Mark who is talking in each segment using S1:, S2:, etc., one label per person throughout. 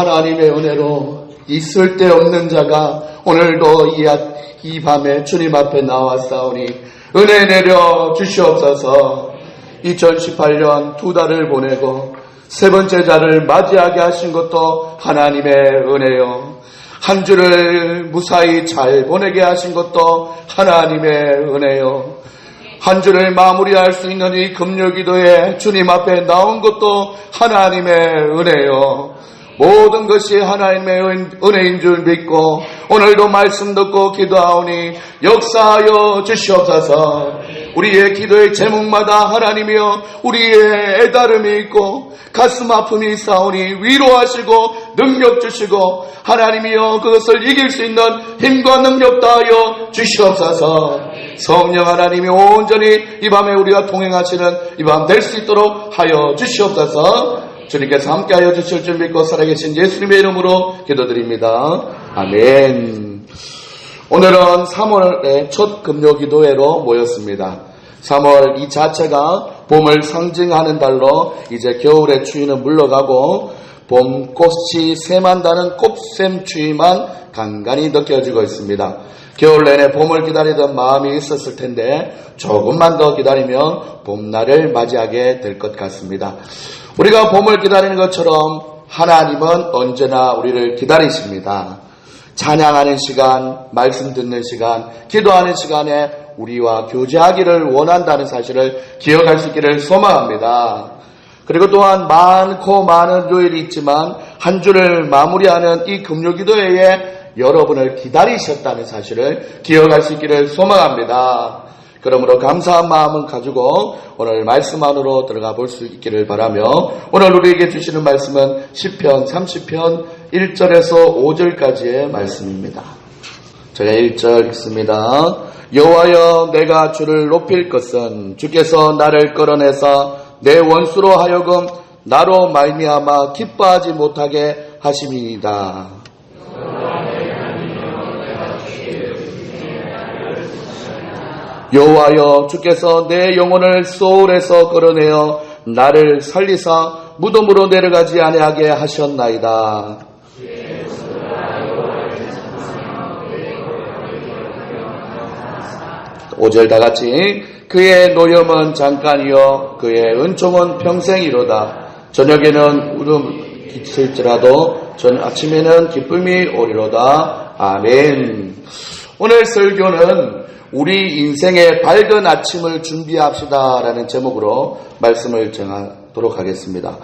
S1: 하나님의 은혜로 이 쓸데없는 자가 오늘도 이 밤에 주님 앞에 나왔사오니 은혜 내려 주시옵소서. 2018년 2달을 보내고 세 번째 달을 맞이하게 하신 것도 하나님의 은혜요. 한 주를 무사히 잘 보내게 하신 것도 하나님의 은혜요. 한 주를 마무리할 수 있는 이 금요기도에 주님 앞에 나온 것도 하나님의 은혜요. 모든 것이 하나님의 은혜인 줄 믿고 오늘도 말씀 듣고 기도하오니 역사하여 주시옵소서. 우리의 기도의 제목마다 하나님이여 우리의 애다름이 있고 가슴 아픔이 있사오니 위로하시고 능력 주시고 하나님이여 그것을 이길 수 있는 힘과 능력 다하여 주시옵소서. 성령 하나님이 온전히 이 밤에 우리가 동행하시는 이 밤 될 수 있도록 하여 주시옵소서. 주님께서 함께하여 주실 줄 믿고 살아계신 예수님의 이름으로 기도드립니다. 아멘. 오늘은 3월의 첫 금요기도회로 모였습니다. 3월 이 자체가 봄을 상징하는 달로 이제 겨울의 추위는 물러가고 봄꽃이 새만다는 꽃샘 추위만 간간히 느껴지고 있습니다. 겨울 내내 봄을 기다리던 마음이 있었을 텐데 조금만 더 기다리면 봄날을 맞이하게 될 것 같습니다. 우리가 봄을 기다리는 것처럼 하나님은 언제나 우리를 기다리십니다. 찬양하는 시간, 말씀 듣는 시간, 기도하는 시간에 우리와 교제하기를 원한다는 사실을 기억할 수 있기를 소망합니다. 그리고 또한 많고 많은 요일이 있지만 한 주를 마무리하는 이 금요기도회에 여러분을 기다리셨다는 사실을 기억할 수 있기를 소망합니다. 그러므로 감사한 마음을 가지고 오늘 말씀 안으로 들어가 볼 수 있기를 바라며 오늘 우리에게 주시는 말씀은 시편 30편 1절에서 5절까지의 말씀입니다. 제가 1절 읽습니다. 여호와여 내가 주를 높일 것은 주께서 나를 끌어내사 내 원수로 하여금 나로 말미암아 기뻐하지 못하게 하심이니이다. 여호와여 주께서 내 영혼을 소울에서 끌어내어 나를 살리사 무덤으로 내려가지 아니하게 하셨나이다. 5절 다같이 그의 노염은 잠깐이요 그의 은총은 평생이로다. 저녁에는 울음 있을지라도 아침에는 기쁨이 오리로다. 아멘. 오늘 설교는 우리 인생의 밝은 아침을 준비합시다 라는 제목으로 말씀을 정하도록 하겠습니다.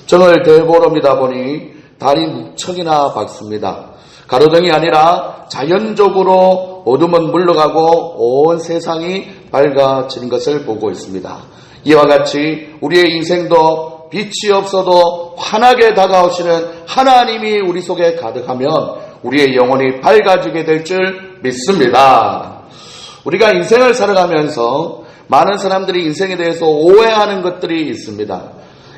S1: 정을 대보름이다 보니 달이 무척이나 밝습니다. 가로등이 아니라 자연적으로 어둠은 물러가고 온 세상이 밝아지는 것을 보고 있습니다. 이와 같이 우리의 인생도 빛이 없어도 환하게 다가오시는 하나님이 우리 속에 가득하면 우리의 영혼이 밝아지게 될 줄 믿습니다. 우리가 인생을 살아가면서 많은 사람들이 인생에 대해서 오해하는 것들이 있습니다.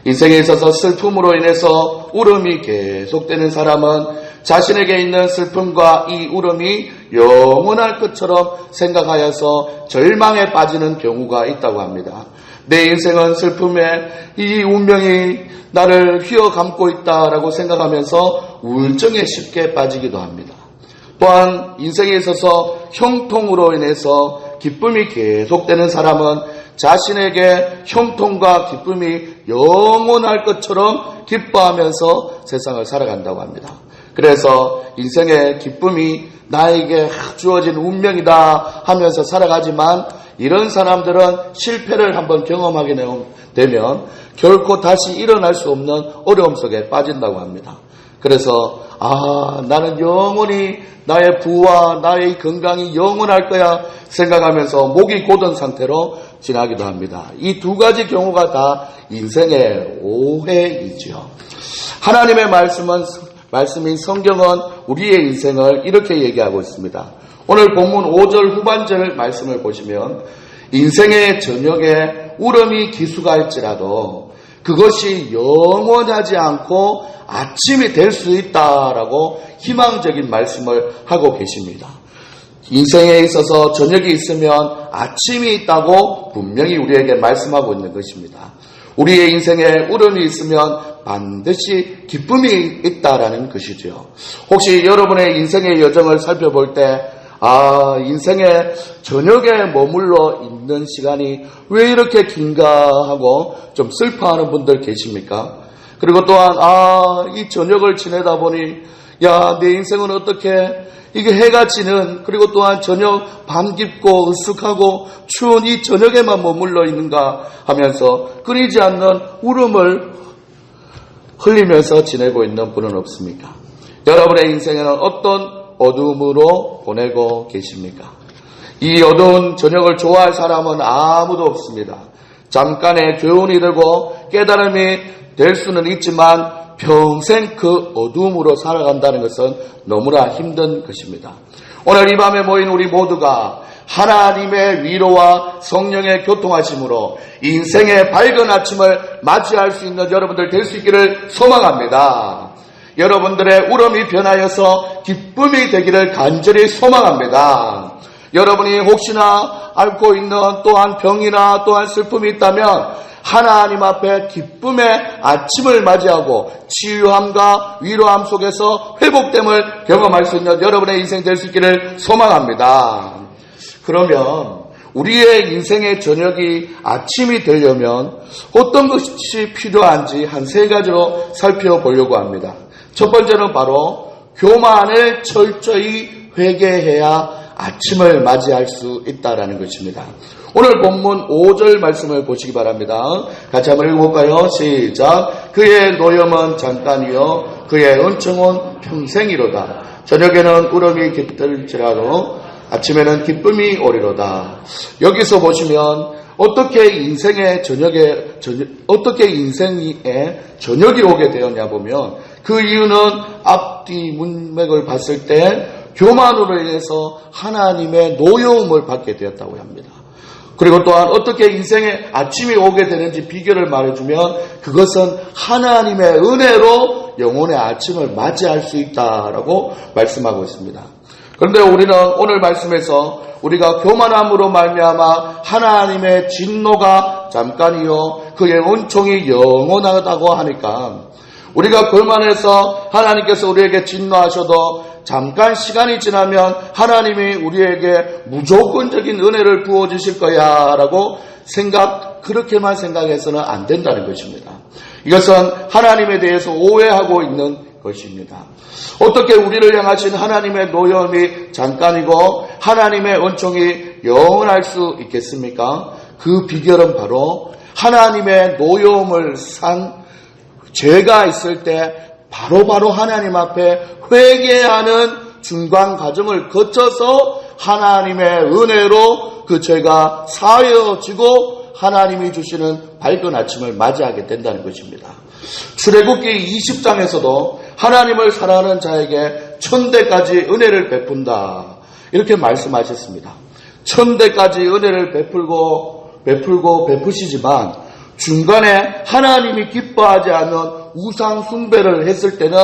S1: 인생에 있어서 슬픔으로 인해서 울음이 계속되는 사람은 자신에게 있는 슬픔과 이 울음이 영원할 것처럼 생각하여서 절망에 빠지는 경우가 있다고 합니다. 내 인생은 슬픔에 이 운명이 나를 휘어감고 있다라고 생각하면서 우울증에 쉽게 빠지기도 합니다. 또한 인생에 있어서 형통으로 인해서 기쁨이 계속되는 사람은 자신에게 형통과 기쁨이 영원할 것처럼 기뻐하면서 세상을 살아간다고 합니다. 그래서 인생의 기쁨이 나에게 주어진 운명이다 하면서 살아가지만 이런 사람들은 실패를 한번 경험하게 되면 결코 다시 일어날 수 없는 어려움 속에 빠진다고 합니다. 그래서 나는 영원히 나의 부와 나의 건강이 영원할 거야 생각하면서 목이 곧은 상태로 지나기도 합니다. 이 두 가지 경우가 다 인생의 오해이죠. 하나님의 말씀인 성경은 우리의 인생을 이렇게 얘기하고 있습니다. 오늘 본문 5절 후반절 말씀을 보시면 인생의 저녁에 울음이 기수갈지라도 그것이 영원하지 않고 아침이 될 수 있다라고 희망적인 말씀을 하고 계십니다. 인생에 있어서 저녁이 있으면 아침이 있다고 분명히 우리에게 말씀하고 있는 것입니다. 우리의 인생에 울음이 있으면 반드시 기쁨이 있다라는 것이죠. 혹시 여러분의 인생의 여정을 살펴볼 때 인생의 저녁에 머물러 있는 시간이 왜 이렇게 긴가 하고 좀 슬퍼하는 분들 계십니까? 그리고 또한 이 저녁을 지내다 보니 내 인생은 어떻게 이게 해가 지는 그리고 또한 저녁 밤 깊고 으쓱하고 추운 이 저녁에만 머물러 있는가 하면서 끊이지 않는 울음을 흘리면서 지내고 있는 분은 없습니까? 여러분의 인생에는 어떤 어둠으로 보내고 계십니까? 이 어두운 저녁을 좋아할 사람은 아무도 없습니다. 잠깐의 교훈이 되고 깨달음이 될 수는 있지만 평생 그 어둠으로 살아간다는 것은 너무나 힘든 것입니다. 오늘 이 밤에 모인 우리 모두가 하나님의 위로와 성령의 교통하심으로 인생의 밝은 아침을 맞이할 수 있는 여러분들 될 수 있기를 소망합니다. 여러분들의 울음이 변하여서 기쁨이 되기를 간절히 소망합니다. 여러분이 혹시나 앓고 있는 또한 병이나 또한 슬픔이 있다면 하나님 앞에 기쁨의 아침을 맞이하고 치유함과 위로함 속에서 회복됨을 경험할 수 있는 여러분의 인생 될 수 있기를 소망합니다. 그러면 우리의 인생의 저녁이 아침이 되려면 어떤 것이 필요한지 한 세 가지로 살펴보려고 합니다. 첫 번째는 바로 교만을 철저히 회개해야 아침을 맞이할 수 있다라는 것입니다. 오늘 본문 5절 말씀을 보시기 바랍니다. 같이 한번 읽어볼까요? 시작. 그의 노염은 잠깐이요 그의 은총은 평생이로다. 저녁에는 울음이 깃들지라도 아침에는 기쁨이 오리로다. 여기서 보시면 어떻게 인생의 저녁이 오게 되었냐 보면 그 이유는 앞뒤 문맥을 봤을 때 교만으로 인해서 하나님의 노여움을 받게 되었다고 합니다. 그리고 또한 어떻게 인생의 아침이 오게 되는지 비결을 말해주면 그것은 하나님의 은혜로 영혼의 아침을 맞이할 수 있다라고 말씀하고 있습니다. 그런데 우리는 오늘 말씀에서 우리가 교만함으로 말미암아 하나님의 진노가 잠깐이요 그의 은총이 영원하다고 하니까 우리가 교만해서 하나님께서 우리에게 진노하셔도 잠깐 시간이 지나면 하나님이 우리에게 무조건적인 은혜를 부어주실 거야 라고 그렇게만 생각해서는 안 된다는 것입니다. 이것은 하나님에 대해서 오해하고 있는 것입니다. 어떻게 우리를 향하신 하나님의 노여움이 잠깐이고 하나님의 은총이 영원할 수 있겠습니까? 그 비결은 바로 하나님의 노여움을 산 죄가 있을 때 바로바로 하나님 앞에 회개하는 중간 과정을 거쳐서 하나님의 은혜로 그 죄가 사여지고 하나님이 주시는 밝은 아침을 맞이하게 된다는 것입니다. 출애굽기 20장에서도 하나님을 사랑하는 자에게 1000대까지 은혜를 베푼다 이렇게 말씀하셨습니다. 1000대까지 은혜를 베푸시지만 중간에 하나님이 기뻐하지 않는 우상 숭배를 했을 때는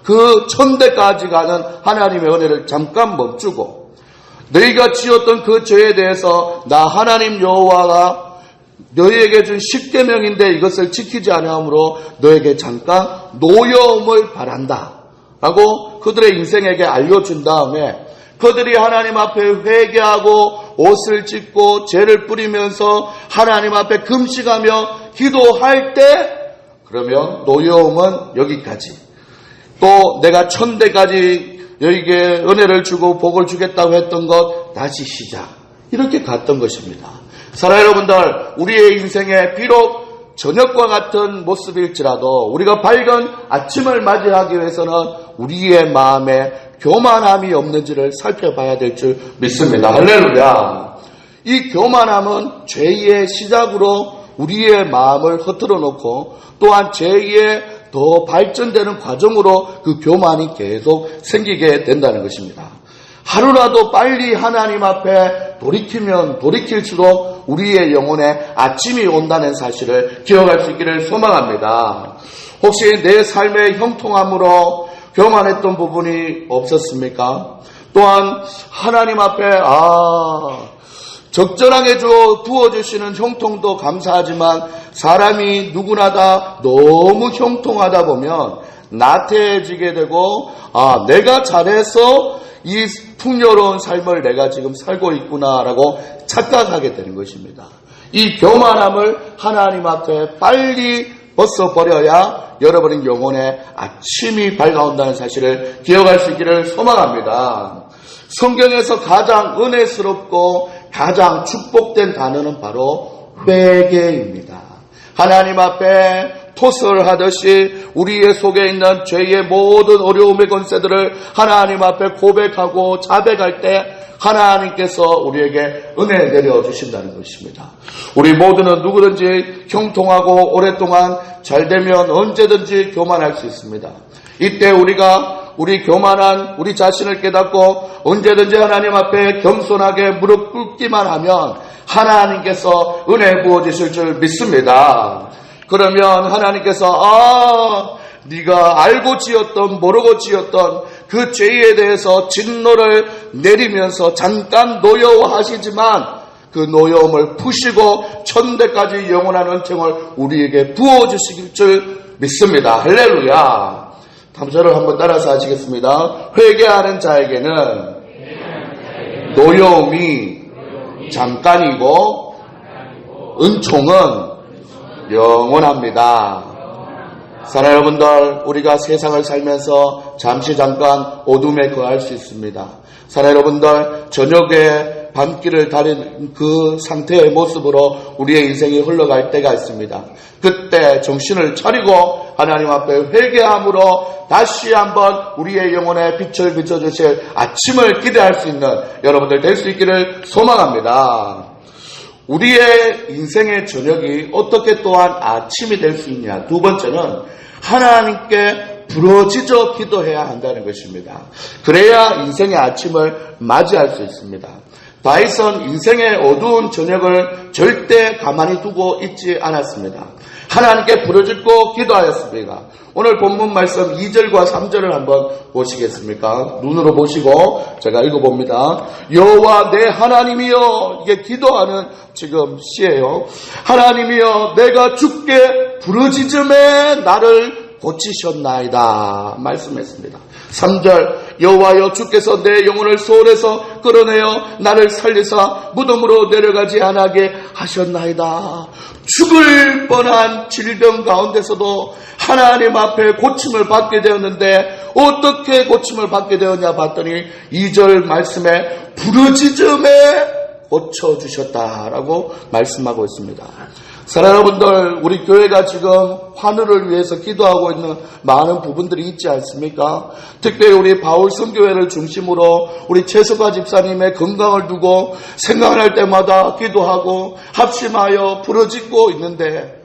S1: 그 1000대까지 가는 하나님의 은혜를 잠깐 멈추고 너희가 지었던 그 죄에 대해서 나 하나님 여호와가 너희에게 준 10계명인데 이것을 지키지 않으므로 너에게 잠깐 노여움을 바란다 라고 그들의 인생에게 알려준 다음에 그들이 하나님 앞에 회개하고 옷을 찢고 죄를 뿌리면서 하나님 앞에 금식하며 기도할 때 그러면 노여움은 여기까지 또 내가 1000대까지 너희에게 은혜를 주고 복을 주겠다고 했던 것 다시 시작 이렇게 갔던 것입니다. 사랑하는 여러분들 우리의 인생에 비록 저녁과 같은 모습일지라도 우리가 밝은 아침을 맞이하기 위해서는 우리의 마음에 교만함이 없는지를 살펴봐야 될 줄 믿습니다. 할렐루야. 이 교만함은 죄의 시작으로 우리의 마음을 허들어 놓고 또한 죄의 더 발전되는 과정으로 그 교만이 계속 생기게 된다는 것입니다. 하루라도 빨리 하나님 앞에 돌이키면 돌이킬수록 우리의 영혼에 아침이 온다는 사실을 기억할 수 있기를 소망합니다. 혹시 내 삶의 형통함으로 교만했던 부분이 없었습니까? 또한 하나님 앞에 적절하게 부어주시는 형통도 감사하지만 사람이 누구나 다 너무 형통하다 보면 나태해지게 되고 내가 잘해서 이 풍요로운 삶을 내가 지금 살고 있구나라고 착각하게 되는 것입니다. 이 교만함을 하나님 앞에 빨리 벗어버려야 여러분의 영혼에 아침이 밝아온다는 사실을 기억할 수 있기를 소망합니다. 성경에서 가장 은혜스럽고 가장 축복된 단어는 바로 회개입니다. 하나님 앞에 토설하듯이 우리의 속에 있는 죄의 모든 어려움의 권세들을 하나님 앞에 고백하고 자백할 때 하나님께서 우리에게 은혜 내려주신다는 것입니다. 우리 모두는 누구든지 형통하고 오랫동안 잘되면 언제든지 교만할 수 있습니다. 이때 우리가 우리 교만한 우리 자신을 깨닫고 언제든지 하나님 앞에 겸손하게 무릎 꿇기만 하면 하나님께서 은혜 부어주실 줄 믿습니다. 그러면 하나님께서 네가 알고 지었던 모르고 지었던 그 죄에 대해서 진노를 내리면서 잠깐 노여워하시지만 그 노여움을 푸시고 천대까지 영원한 은총을 우리에게 부어주실 줄 믿습니다. 할렐루야. 다음 절을 한번 따라서 하시겠습니다. 회개하는 자에게는 노여움이 잠깐이고 은총은 영원합니다. 사랑하는 여러분들, 우리가 세상을 살면서 잠깐 어둠에 거할 수 있습니다. 사랑하는 여러분들, 저녁에 밤길을 다닌 그 상태의 모습으로 우리의 인생이 흘러갈 때가 있습니다. 그때 정신을 차리고 하나님 앞에 회개함으로 다시 한번 우리의 영혼에 빛을 비춰주실 아침을 기대할 수 있는 여러분들 될 수 있기를 소망합니다. 우리의 인생의 저녁이 어떻게 또한 아침이 될 수 있냐. 두 번째는 하나님께 부르짖어 기도해야 한다는 것입니다. 그래야 인생의 아침을 맞이할 수 있습니다. 다윗은 인생의 어두운 저녁을 절대 가만히 두고 있지 않았습니다. 하나님께 부르짖고 기도하였습니다. 오늘 본문 말씀 2절과 3절을 한번 보시겠습니까? 눈으로 보시고 제가 읽어봅니다. 여호와 내 하나님이여, 이게 기도하는 지금 시예요. 하나님이여, 내가 주께 부르짖음에 나를 고치셨나이다 말씀했습니다. 3절 여호와여, 주께서 내 영혼을 소홀에서 끌어내어 나를 살리사 무덤으로 내려가지 않게 하셨나이다. 죽을 뻔한 질병 가운데서도 하나님 앞에 고침을 받게 되었는데 어떻게 고침을 받게 되었냐 봤더니 2절 말씀에 부르짖음에 고쳐주셨다라고 말씀하고 있습니다. 사랑하는 여러분들, 우리 교회가 지금 환우를 위해서 기도하고 있는 많은 부분들이 있지 않습니까? 특별히 우리 바울 선교회를 중심으로 우리 최석화 집사님의 건강을 두고 생각날 때마다 기도하고 합심하여 부르짖고 있는데,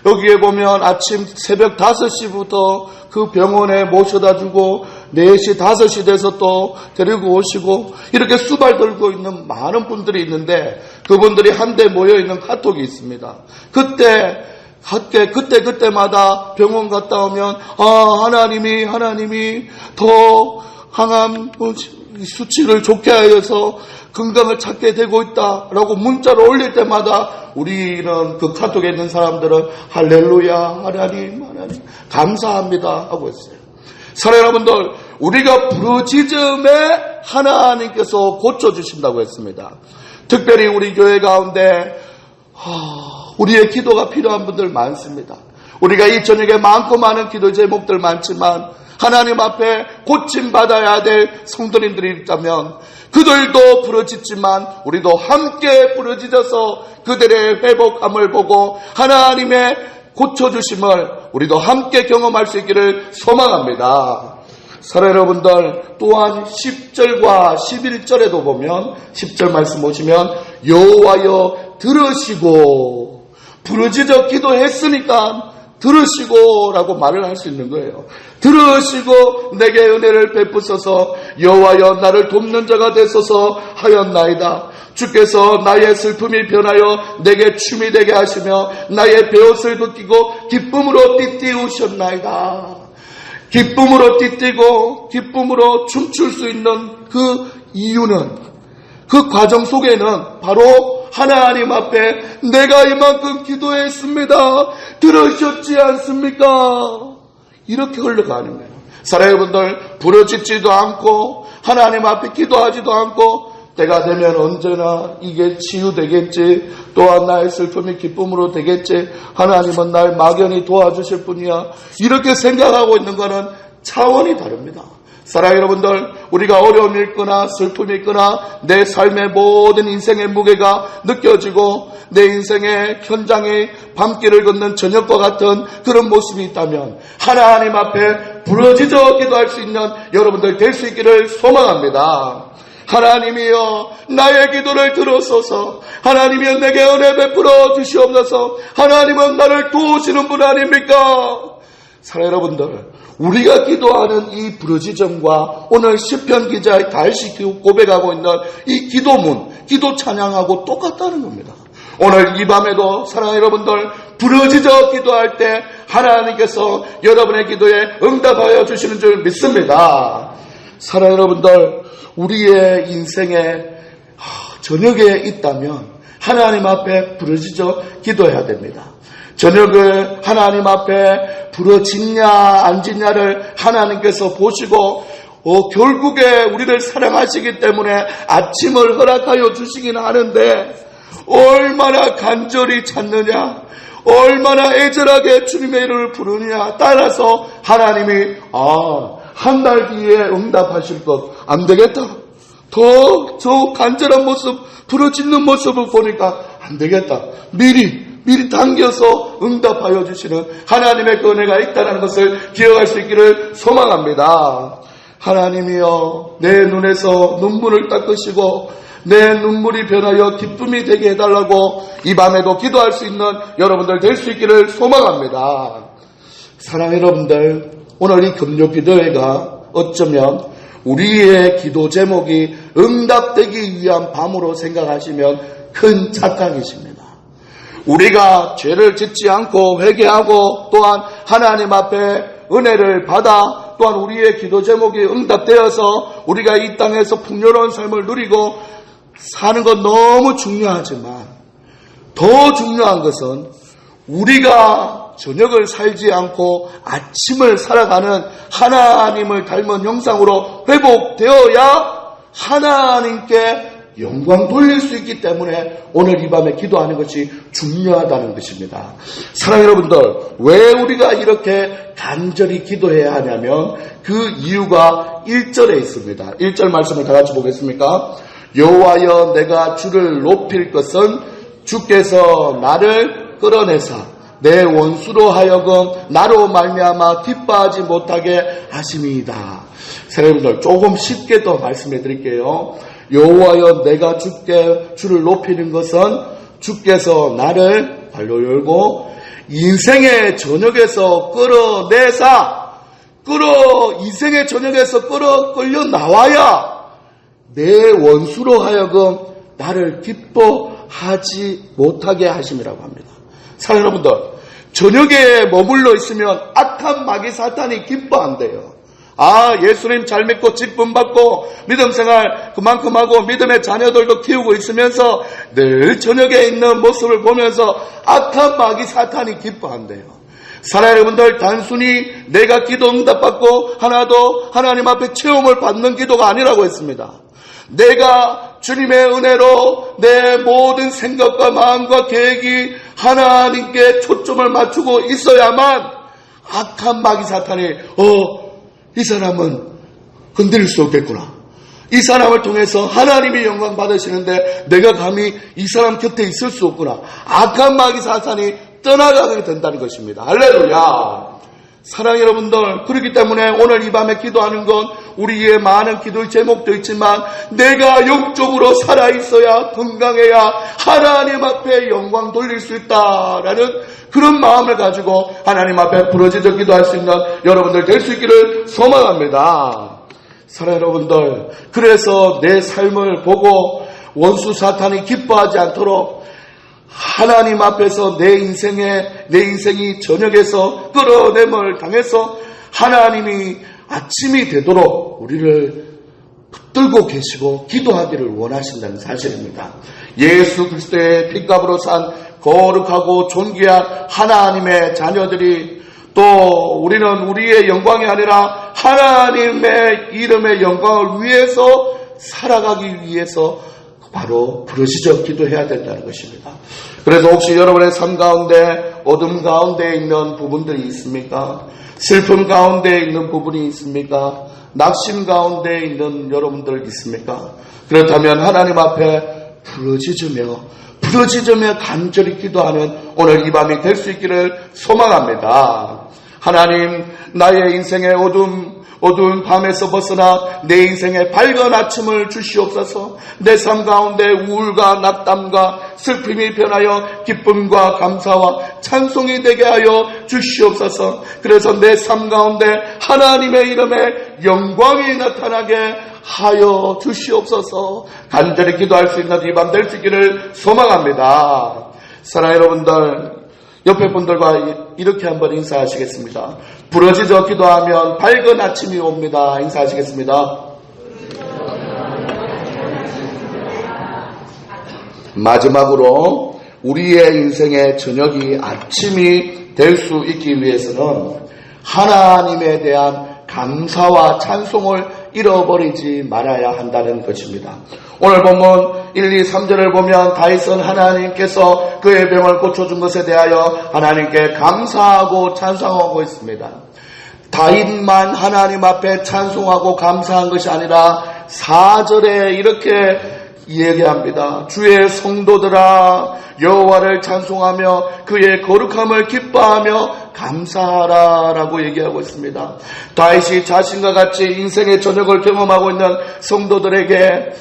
S1: 여기에 보면 아침 새벽 5시부터 그 병원에 모셔다 주고 4시, 5시 돼서 또 데리고 오시고 이렇게 수발 들고 있는 많은 분들이 있는데 그분들이 한데 모여있는 카톡이 있습니다. 그때마다 병원 갔다 오면 하나님이 더 항암 수치를 좋게 하여서 건강을 찾게 되고 있다라고 문자를 올릴 때마다 우리는 그 카톡에 있는 사람들은 할렐루야, 하나님 감사합니다 하고 있어요. 사랑하는 여러분들, 우리가 부르짖음에 하나님께서 고쳐주신다고 했습니다. 특별히 우리 교회 가운데 우리의 기도가 필요한 분들 많습니다. 우리가 이 저녁에 많고 많은 기도 제목들 많지만 하나님 앞에 고침받아야 될 성도님들이 있다면 그들도 부르짖지만 우리도 함께 부르짖어서 그들의 회복함을 보고 하나님의 고쳐주심을 우리도 함께 경험할 수 있기를 소망합니다. 사랑하는 여러분들, 또한 10절과 11절에도 보면 10절 말씀 보시면 여호와여 들으시고, 부르짖어 기도했으니까 들으시고 라고 말을 할 수 있는 거예요. 들으시고 내게 은혜를 베푸소서. 여호와여 나를 돕는 자가 되소서 하였나이다. 주께서 나의 슬픔이 변하여 내게 춤이 되게 하시며 나의 베옷을 벗기고 기쁨으로 띠띠우셨나이다. 기쁨으로 띠띠고 기쁨으로 춤출 수 있는 그 이유는, 그 과정 속에는 바로 하나님 앞에 내가 이만큼 기도했습니다. 들으셨지 않습니까? 이렇게 흘러가는 거예요. 사랑하는 여러분들, 부르짖지도 않고 하나님 앞에 기도하지도 않고 때가 되면 언제나 이게 치유되겠지, 또한 나의 슬픔이 기쁨으로 되겠지, 하나님은 날 막연히 도와주실 분이야, 이렇게 생각하고 있는 것은 차원이 다릅니다. 사랑하는 여러분들, 우리가 어려움이 있거나 슬픔이 있거나 내 삶의 모든 인생의 무게가 느껴지고 내 인생의 현장의 밤길을 걷는 저녁과 같은 그런 모습이 있다면 하나님 앞에 부르짖어 기도할 수 있는 여러분들 될 수 있기를 소망합니다. 하나님이여 나의 기도를 들어서서 하나님이여 내게 은혜 베풀어 주시옵소서. 하나님은 나를 도우시는 분 아닙니까? 사랑하는 여러분들, 우리가 기도하는 이 부르짖음과 오늘 시편 기자의 다시 고백하고 있는 이 기도문, 기도 찬양하고 똑같다는 겁니다. 오늘 이 밤에도 사랑하는 여러분들, 부르짖어 기도할 때 하나님께서 여러분의 기도에 응답하여 주시는 줄 믿습니다. 사랑하는 여러분들, 우리의 인생에 저녁에 있다면 하나님 앞에 부르짖어 기도해야 됩니다. 저녁을 하나님 앞에 부르짖냐 안 짓냐를 하나님께서 보시고 결국에 우리를 사랑하시기 때문에 아침을 허락하여 주시긴 하는데 얼마나 간절히 찾느냐, 얼마나 애절하게 주님의 이름을 부르느냐 따라서 하나님이 한 달 뒤에 응답하실 것 안 되겠다, 더 저 간절한 모습, 부르짖는 모습을 보니까 안 되겠다, 미리 당겨서 응답하여 주시는 하나님의 그 은혜가 있다는 것을 기억할 수 있기를 소망합니다. 하나님이여 내 눈에서 눈물을 닦으시고 내 눈물이 변하여 기쁨이 되게 해달라고 이 밤에도 기도할 수 있는 여러분들 될 수 있기를 소망합니다. 사랑하는 여러분들, 오늘 이 금요기도회가 어쩌면 우리의 기도 제목이 응답되기 위한 밤으로 생각하시면 큰 착각이십니다. 우리가 죄를 짓지 않고 회개하고 또한 하나님 앞에 은혜를 받아 또한 우리의 기도 제목이 응답되어서 우리가 이 땅에서 풍요로운 삶을 누리고 사는 건 너무 중요하지만 더 중요한 것은 우리가 저녁을 살지 않고 아침을 살아가는 하나님을 닮은 형상으로 회복되어야 하나님께 영광 돌릴 수 있기 때문에 오늘 이 밤에 기도하는 것이 중요하다는 것입니다. 사랑하는 여러분들, 왜 우리가 이렇게 간절히 기도해야 하냐면 그 이유가 1절에 있습니다. 1절 말씀을 다 같이 보겠습니까? 여호와여 내가 주를 높일 것은 주께서 나를 끌어내사 내 원수로 하여금 나로 말미암아 기뻐하지 못하게 하심이다. 여러분들, 조금 쉽게 더 말씀해 드릴게요. 여호와여 내가 주를 높이는 것은 주께서 나를 발로 열고 인생의 저녁에서 인생의 저녁에서 끌려 나와야 내 원수로 하여금 나를 기뻐하지 못하게 하심이라고 합니다. 사랑하는 여러분들, 저녁에 머물러 있으면 악한 마귀 사탄이 기뻐한대요. 예수님 잘 믿고 직분 받고 믿음 생활 그만큼 하고 믿음의 자녀들도 키우고 있으면서 늘 저녁에 있는 모습을 보면서 악한 마귀 사탄이 기뻐한대요. 사랑하는 여러분들, 단순히 내가 기도 응답받고 하나도 하나님 앞에 체험을 받는 기도가 아니라고 했습니다. 내가 주님의 은혜로 내 모든 생각과 마음과 계획이 하나님께 초점을 맞추고 있어야만 악한 마귀 사탄이 이 사람은 건드릴 수 없겠구나, 이 사람을 통해서 하나님이 영광 받으시는데 내가 감히 이 사람 곁에 있을 수 없구나, 악한 마귀 사탄이 떠나가게 된다는 것입니다. 할렐루야. 사랑하는 여러분들, 그렇기 때문에 오늘 이 밤에 기도하는 건 우리의 많은 기도의 제목도 있지만 내가 영적으로 살아있어야, 건강해야 하나님 앞에 영광 돌릴 수 있다라는 그런 마음을 가지고 하나님 앞에 부르짖어 기도할 수 있는 여러분들 될 수 있기를 소망합니다. 사랑하는 여러분들, 그래서 내 삶을 보고 원수 사탄이 기뻐하지 않도록 하나님 앞에서 내 인생이 저녁에서 끌어냄을 당해서 하나님이 아침이 되도록 우리를 붙들고 계시고 기도하기를 원하신다는 사실입니다. 예수 그리스도의 핏값으로 산 거룩하고 존귀한 하나님의 자녀들이 또 우리는 우리의 영광이 아니라 하나님의 이름의 영광을 위해서 살아가기 위해서 바로 부르짖어 기도해야 된다는 것입니다. 그래서 혹시 여러분의 삶 가운데 어둠 가운데 있는 부분들이 있습니까? 슬픔 가운데 있는 부분이 있습니까? 낙심 가운데 있는 여러분들 있습니까? 그렇다면 하나님 앞에 부르짖으며 간절히 기도하는 오늘 이 밤이 될 수 있기를 소망합니다. 하나님, 나의 인생의 어두운 밤에서 벗어나 내 인생의 밝은 아침을 주시옵소서. 내 삶 가운데 우울과 낙담과 슬픔이 변하여 기쁨과 감사와 찬송이 되게 하여 주시옵소서. 그래서 내 삶 가운데 하나님의 이름에 영광이 나타나게 하여 주시옵소서. 간절히 기도할 수 있는 이 밤 될 수 있기를 소망합니다. 사랑하는 여러분들, 옆에 분들과 이렇게 한번 인사하시겠습니다. 부르짖어 기도하면 밝은 아침이 옵니다. 인사하시겠습니다. 마지막으로 우리의 인생의 저녁이 아침이 될 수 있기 위해서는 하나님에 대한 감사와 찬송을 잃어버리지 말아야 한다는 것입니다. 오늘 본문 1, 2, 3절을 보면 다윗은 하나님께서 그의 병을 고쳐준 것에 대하여 하나님께 감사하고 찬송하고 있습니다. 다윗만 하나님 앞에 찬송하고 감사한 것이 아니라 4절에 이렇게 얘기합니다. 주의 성도들아 여호와를 찬송하며 그의 거룩함을 기뻐하며 감사하라 라고 얘기하고 있습니다. 다윗이 자신과 같이 인생의 저녁을 경험하고 있는 성도들에게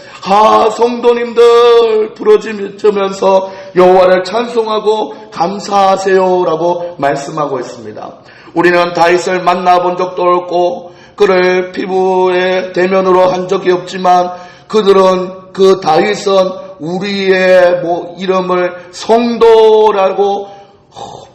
S1: 성도님들 부르짖으면서 여호와를 찬송하고 감사하세요 라고 말씀하고 있습니다. 우리는 다윗을 만나본 적도 없고 그를 피부의 대면으로 한 적이 없지만 그 다윗은 우리의 이름을 성도라고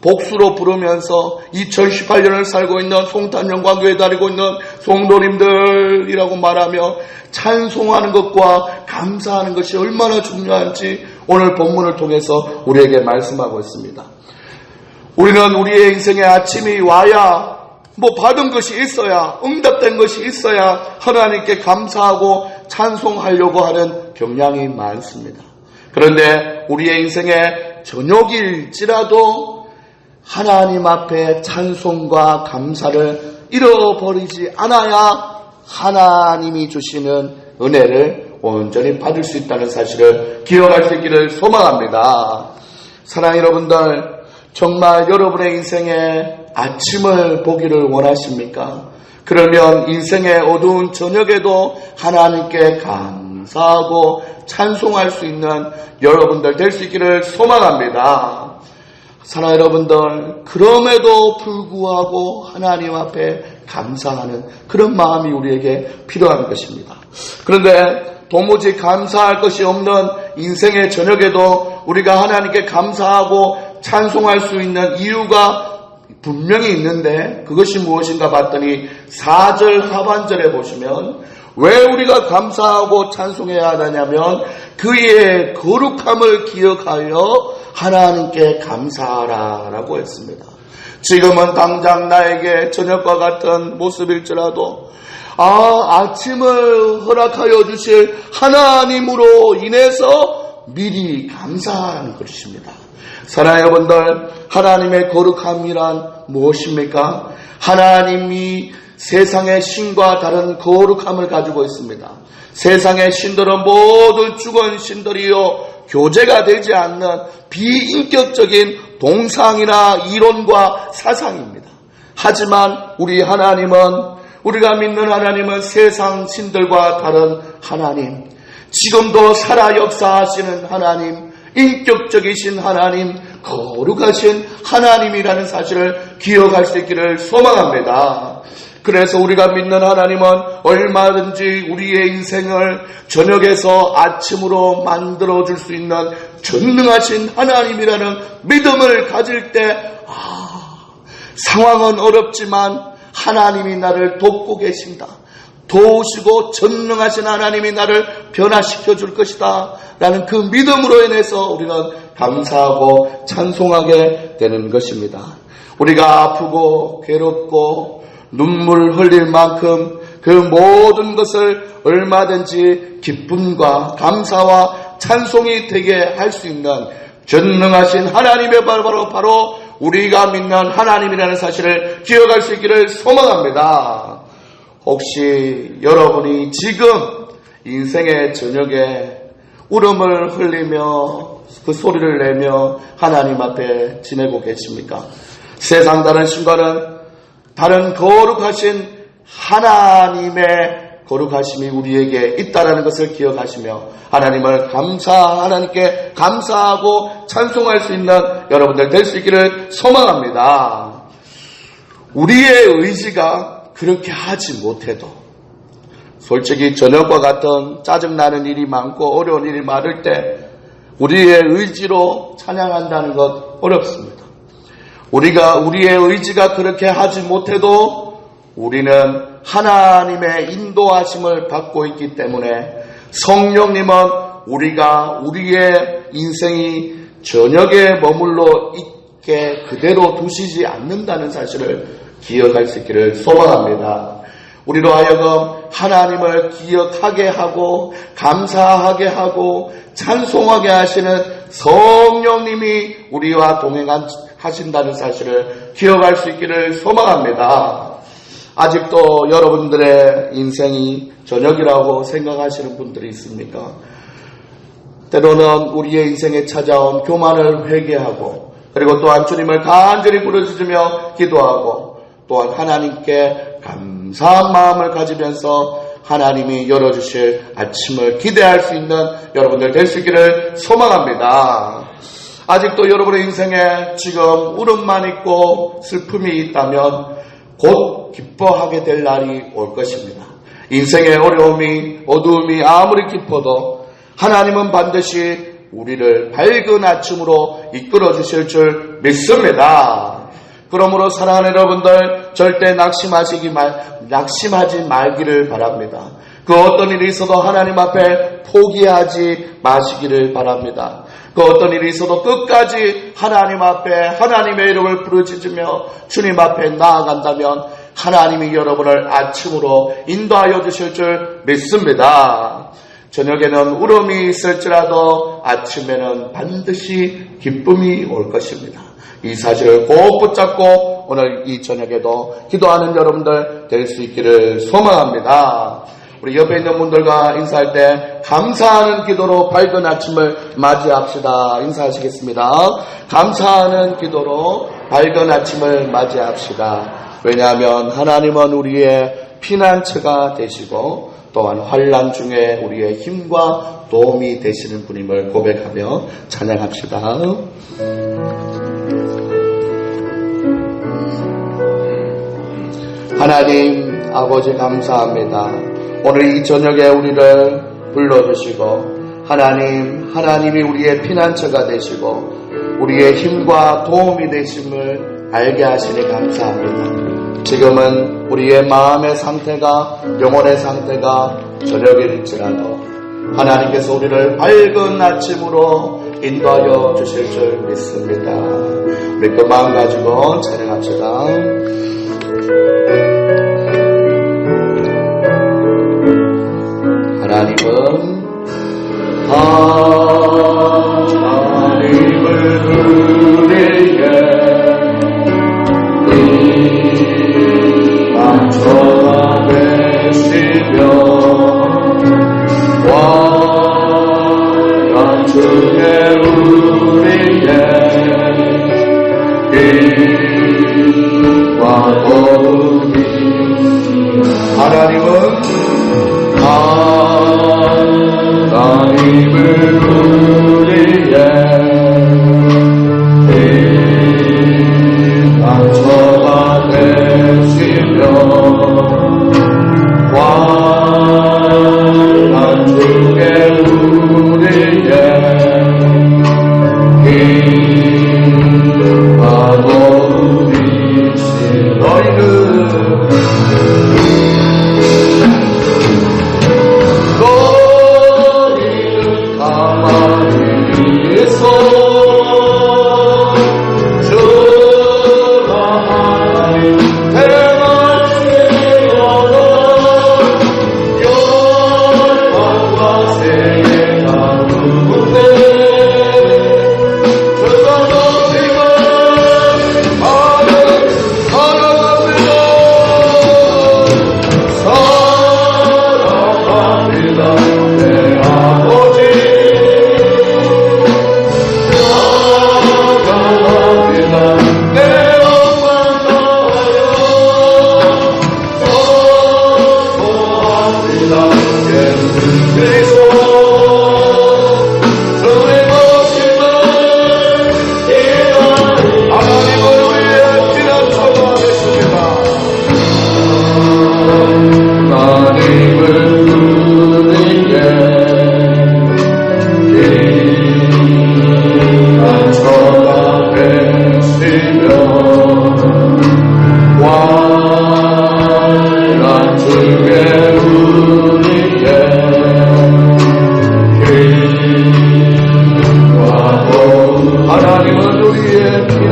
S1: 복수로 부르면서 2018년을 살고 있는 송탄영광교회 다니고 있는 성도님들이라고 말하며 찬송하는 것과 감사하는 것이 얼마나 중요한지 오늘 본문을 통해서 우리에게 말씀하고 있습니다. 우리는 우리의 인생에 아침이 와야 받은 것이 있어야, 응답된 것이 있어야 하나님께 감사하고 찬송하려고 하는 경향이 많습니다. 그런데 우리의 인생에 저녁일지라도 하나님 앞에 찬송과 감사를 잃어버리지 않아야 하나님이 주시는 은혜를 온전히 받을 수 있다는 사실을 기억할 수 있기를 소망합니다. 사랑하는 여러분들, 정말 여러분의 인생에 아침을 보기를 원하십니까? 그러면 인생의 어두운 저녁에도 하나님께 감사하고 찬송할 수 있는 여러분들 될 수 있기를 소망합니다. 사랑하는 여러분들, 그럼에도 불구하고 하나님 앞에 감사하는 그런 마음이 우리에게 필요한 것입니다. 그런데 도무지 감사할 것이 없는 인생의 저녁에도 우리가 하나님께 감사하고 찬송할 수 있는 이유가 분명히 있는데 그것이 무엇인가 봤더니 4절 하반절에 보시면 왜 우리가 감사하고 찬송해야 하냐면 그의 거룩함을 기억하여 하나님께 감사하라 라고 했습니다. 지금은 당장 나에게 저녁과 같은 모습일지라도 아침을 허락하여 주실 하나님으로 인해서 미리 감사하는 것입니다. 사랑하는 여러분들, 하나님의 거룩함이란 무엇입니까? 하나님이 세상의 신과 다른 거룩함을 가지고 있습니다. 세상의 신들은 모두 죽은 신들이요 교제가 되지 않는 비인격적인 동상이나 이론과 사상입니다. 하지만 우리가 믿는 하나님은 세상 신들과 다른 하나님, 지금도 살아 역사하시는 하나님, 인격적이신 하나님, 거룩하신 하나님이라는 사실을 기억할 수 있기를 소망합니다. 그래서 우리가 믿는 하나님은 얼마든지 우리의 인생을 저녁에서 아침으로 만들어줄 수 있는 전능하신 하나님이라는 믿음을 가질 때 상황은 어렵지만 하나님이 나를 돕고 계신다. 도우시고 전능하신 하나님이 나를 변화시켜 줄 것이다 라는 그 믿음으로 인해서 우리는 감사하고 찬송하게 되는 것입니다. 우리가 아프고 괴롭고 눈물 흘릴 만큼 그 모든 것을 얼마든지 기쁨과 감사와 찬송이 되게 할 수 있는 전능하신 하나님의 바로 우리가 믿는 하나님이라는 사실을 기억할 수 있기를 소망합니다. 혹시 여러분이 지금 인생의 저녁에 울음을 흘리며 그 소리를 내며 하나님 앞에 지내고 계십니까? 세상 다른 순간은 다른 거룩하신 하나님의 거룩하심이 우리에게 있다라는 것을 기억하시며 하나님께 감사하고 찬송할 수 있는 여러분들 될 수 있기를 소망합니다. 우리의 의지가 그렇게 하지 못해도 솔직히 저녁과 같은 짜증나는 일이 많고 어려운 일이 많을 때 우리의 의지로 찬양한다는 것 어렵습니다. 우리의 의지가 그렇게 하지 못해도 우리는 하나님의 인도하심을 받고 있기 때문에 성령님은 우리의 인생이 저녁에 머물러 있게 그대로 두시지 않는다는 사실을 기억할 수 있기를 소망합니다. 우리로 하여금 하나님을 기억하게 하고 감사하게 하고 찬송하게 하시는 성령님이 우리와 동행하신다는 사실을 기억할 수 있기를 소망합니다. 아직도 여러분들의 인생이 저녁이라고 생각하시는 분들이 있습니까? 때로는 우리의 인생에 찾아온 교만을 회개하고 그리고 또한 주님을 간절히 부르짖으며 기도하고 또한 하나님께 감사한 마음을 가지면서 하나님이 열어주실 아침을 기대할 수 있는 여러분들 될 수 있기를 소망합니다. 아직도 여러분의 인생에 지금 울음만 있고 슬픔이 있다면 곧 기뻐하게 될 날이 올 것입니다. 인생의 어두움이 아무리 깊어도 하나님은 반드시 우리를 밝은 아침으로 이끌어 주실 줄 믿습니다. 그러므로 사랑하는 여러분들 절대 낙심하지 말기를 바랍니다. 그 어떤 일이 있어도 하나님 앞에 포기하지 마시기를 바랍니다. 그 어떤 일이 있어도 끝까지 하나님 앞에 하나님의 이름을 부르짖으며 주님 앞에 나아간다면 하나님이 여러분을 아침으로 인도하여 주실 줄 믿습니다. 저녁에는 울음이 있을지라도 아침에는 반드시 기쁨이 올 것입니다. 이 사실을 꼭 붙잡고 오늘 이 저녁에도 기도하는 여러분들 될 수 있기를 소망합니다. 우리 옆에 있는 분들과 인사할 때 감사하는 기도로 밝은 아침을 맞이합시다. 인사하시겠습니다. 감사하는 기도로 밝은 아침을 맞이합시다. 왜냐하면 하나님은 우리의 피난처가 되시고 또한 환난 중에 우리의 힘과 도움이 되시는 분임을 고백하며 찬양합시다. 하나님 아버지 감사합니다. 오늘 이 저녁에 우리를 불러주시고 하나님이 우리의 피난처가 되시고 우리의 힘과 도움이 되심을 알게 하시니 감사합니다. 지금은 우리의 마음의 상태가 영혼의 상태가 저녁일지라도 하나님께서 우리를 밝은 아침으로 인도하여 주실 줄 믿습니다. 믿고 마음 가지고 찬양합시다. 하나님을 우리의 피난처가 되시며 환난 중에 우리의 힘과 도움이 하나님을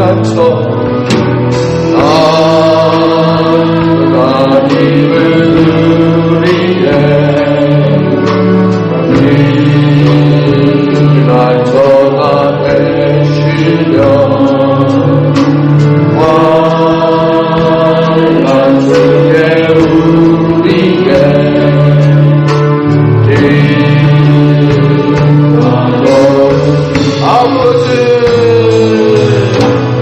S1: 피난처 하나님을 우리의 피난처가 되시려 환난 중에 우리의 피난처 아버지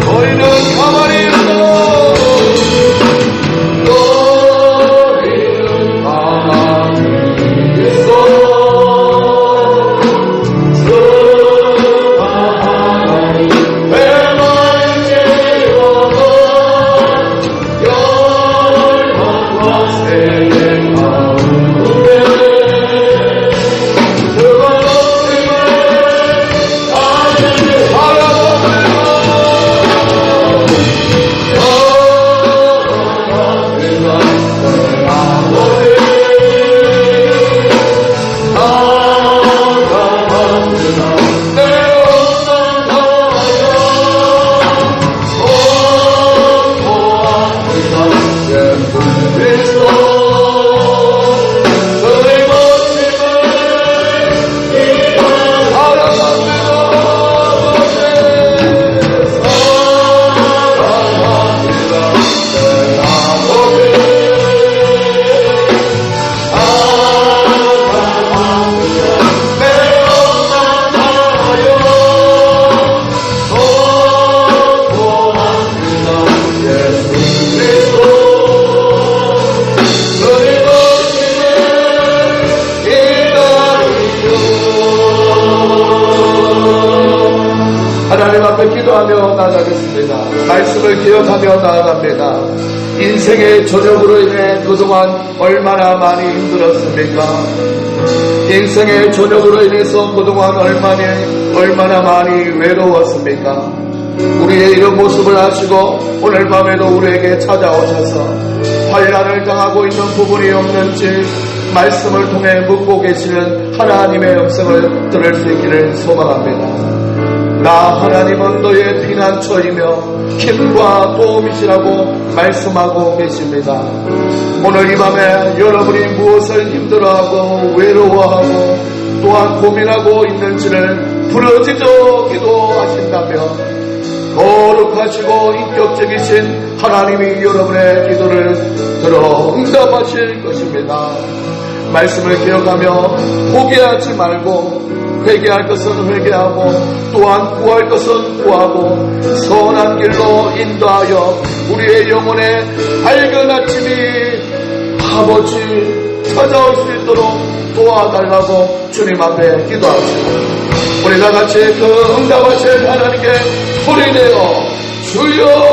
S1: 너희는 가만히 있어 너희는 가만히 있어 주 하나님 내 마음 채워서 열망과 세계 가운데 그가 너희를 하나님 앞에 기도하며 나아가겠습니다. 말씀을 기억하며 나아갑니다. 인생의 저녁으로 인해 그동안 얼마나 많이 힘들었습니까? 인생의 저녁으로 인해서 그동안 얼마나 많이 외로웠습니까? 우리의 이런 모습을 아시고 오늘 밤에도 우리에게 찾아오셔서 환난을 당하고 있는 부분이 없는지 말씀을 통해 묻고 계시는 하나님의 음성을 들을 수 있기를 소망합니다. 나 하나님은 너의 피난처이며 힘과 도움이시라고 말씀하고 계십니다. 오늘 이 밤에 여러분이 무엇을 힘들어하고 외로워하고 또한 고민하고 있는지를 부르짖어 기도하신다면 거룩하시고 인격적이신 하나님이 여러분의 기도를 들어 응답하실 것입니다. 말씀을 기억하며 포기하지 말고 회개할 것은 회개하고 또한 구할 것은 구하고 선한 길로 인도하여 우리의 영혼에 밝은 아침이 아버지 찾아올 수 있도록 도와달라고 주님 앞에 기도합시다. 우리 다같이 그 응답하실 하나님께 소리내어 주여